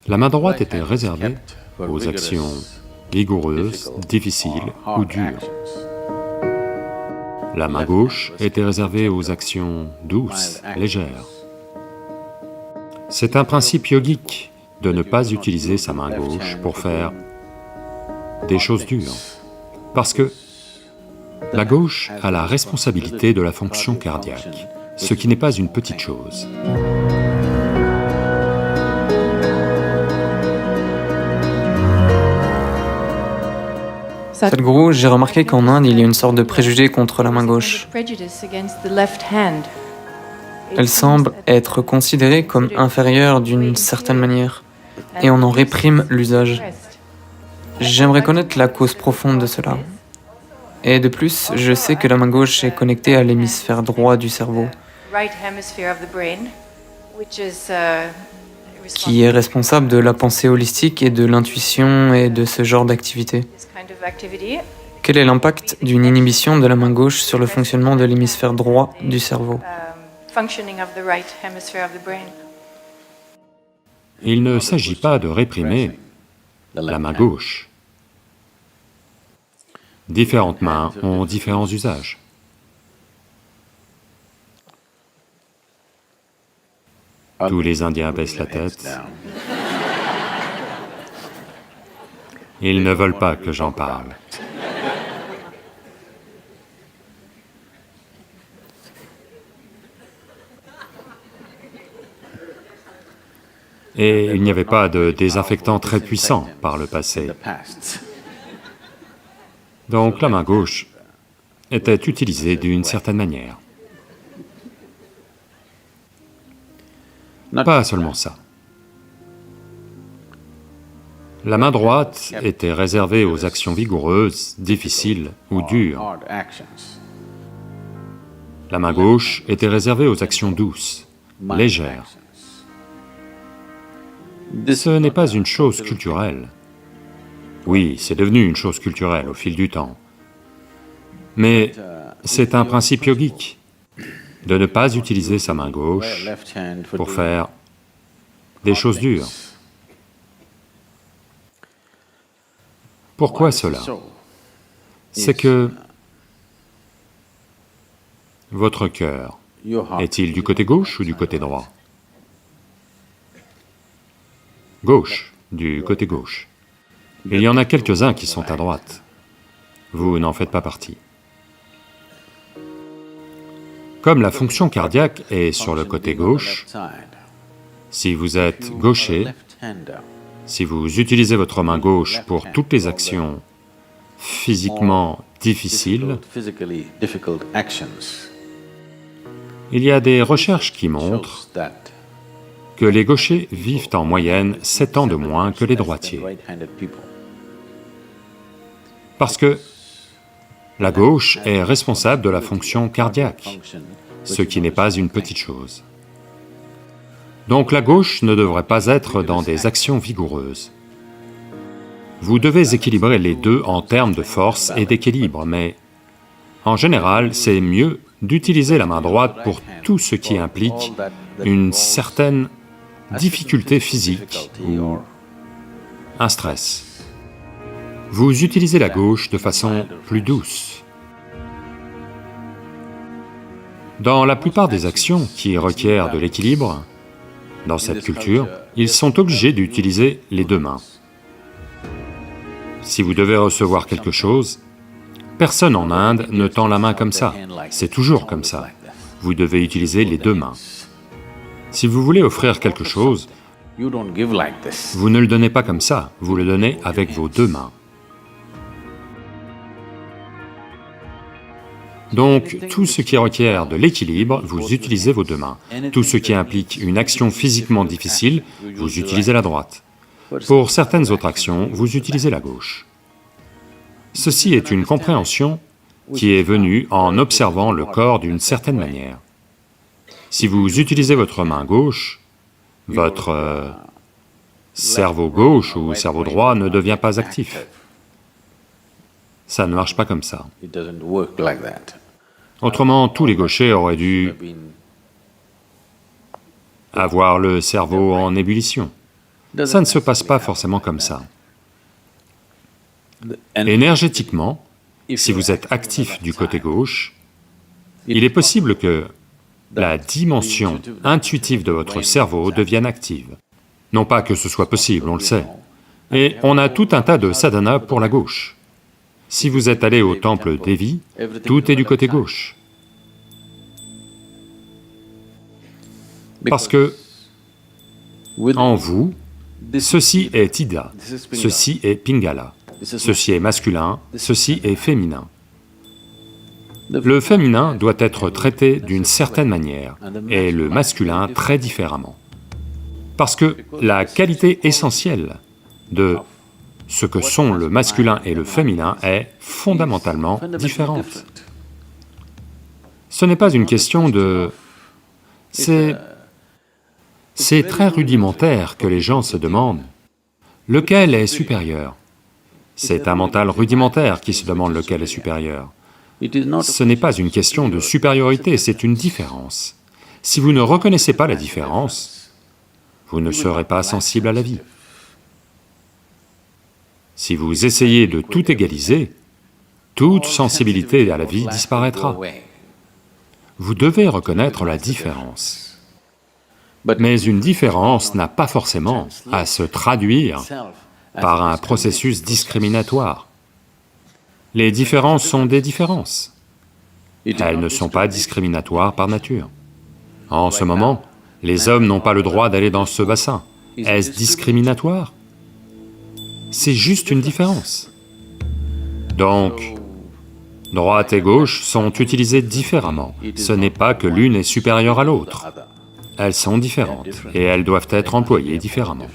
La main droite était réservée aux actions vigoureuses, difficiles ou dures. La main gauche était réservée aux actions douces, légères. C'est un principe yogique de ne pas utiliser sa main gauche pour faire des choses dures, parce que la gauche a la responsabilité de la fonction cardiaque, ce qui n'est pas une petite chose. Sadhguru, j'ai remarqué qu'en Inde, il y a une sorte de préjugé contre la main gauche. Elle semble être considérée comme inférieure d'une certaine manière, et on en réprime l'usage. J'aimerais connaître la cause profonde de cela. Et de plus, je sais que la main gauche est connectée à l'hémisphère droit du cerveau, qui est responsable de la pensée holistique et de l'intuition et de ce genre d'activité. Quel est l'impact d'une inhibition de la main gauche sur le fonctionnement de l'hémisphère droit du cerveau? Il ne s'agit pas de réprimer la main gauche. Différentes mains ont différents usages. Tous les Indiens baissent la tête. Ils ne veulent pas que j'en parle. Et il n'y avait pas de désinfectant très puissant par le passé. Donc la main gauche était utilisée d'une certaine manière. Pas seulement ça. La main droite était réservée aux actions vigoureuses, difficiles ou dures. La main gauche était réservée aux actions douces, légères. Ce n'est pas une chose culturelle. Oui, c'est devenu une chose culturelle au fil du temps. Mais c'est un principe yogique de ne pas utiliser sa main gauche pour faire des choses dures. Pourquoi cela? C'est que votre cœur, est-il du côté gauche ou du côté droit? Gauche, du côté gauche. Il y en a quelques-uns qui sont à droite. Vous n'en faites pas partie. Comme la fonction cardiaque est sur le côté gauche, si vous êtes gaucher, si vous utilisez votre main gauche pour toutes les actions physiquement difficiles, il y a des recherches qui montrent que les gauchers vivent en moyenne 7 ans de moins que les droitiers. Parce que la gauche est responsable de la fonction cardiaque, ce qui n'est pas une petite chose. Donc la gauche ne devrait pas être dans des actions vigoureuses. Vous devez équilibrer les deux en termes de force et d'équilibre, mais en général, c'est mieux d'utiliser la main droite pour tout ce qui implique une certaine difficulté physique ou un stress. Vous utilisez la gauche de façon plus douce. Dans la plupart des actions qui requièrent de l'équilibre, dans cette culture, ils sont obligés d'utiliser les deux mains. Si vous devez recevoir quelque chose, personne en Inde ne tend la main comme ça, c'est toujours comme ça. Vous devez utiliser les deux mains. Si vous voulez offrir quelque chose, vous ne le donnez pas comme ça, vous le donnez avec vos deux mains. Donc, tout ce qui requiert de l'équilibre, vous utilisez vos deux mains. Tout ce qui implique une action physiquement difficile, vous utilisez la droite. Pour certaines autres actions, vous utilisez la gauche. Ceci est une compréhension qui est venue en observant le corps d'une certaine manière. Si vous utilisez votre main gauche, votre cerveau gauche ou cerveau droit ne devient pas actif. Ça ne marche pas comme ça. Autrement, tous les gauchers auraient dû avoir le cerveau en ébullition. Ça ne se passe pas forcément comme ça. Énergétiquement, si vous êtes actif du côté gauche, il est possible que la dimension intuitive de votre cerveau devienne active. Non pas que ce soit possible, on le sait. Et on a tout un tas de sadhanas pour la gauche. Si vous êtes allé au temple Devi, tout est du côté gauche. Parce que, en vous, ceci est Ida, ceci est Pingala, ceci est masculin, ceci est féminin. Le féminin doit être traité d'une certaine manière, et le masculin très différemment. Parce que la qualité essentielle de ce que sont le masculin et le féminin est fondamentalement différente. Ce n'est pas une question de... C'est très rudimentaire que les gens se demandent lequel est supérieur. C'est un mental rudimentaire qui se demande lequel est supérieur. Ce n'est pas une question de supériorité, c'est une différence. Si vous ne reconnaissez pas la différence, vous ne serez pas sensible à la vie. Si vous essayez de tout égaliser, toute sensibilité à la vie disparaîtra. Vous devez reconnaître la différence. Mais une différence n'a pas forcément à se traduire par un processus discriminatoire. Les différences sont des différences. Elles ne sont pas discriminatoires par nature. En ce moment, les hommes n'ont pas le droit d'aller dans ce bassin. Est-ce discriminatoire? C'est juste une différence. Donc, droite et gauche sont utilisées différemment. Ce n'est pas que l'une est supérieure à l'autre. Elles sont différentes et elles doivent être employées différemment.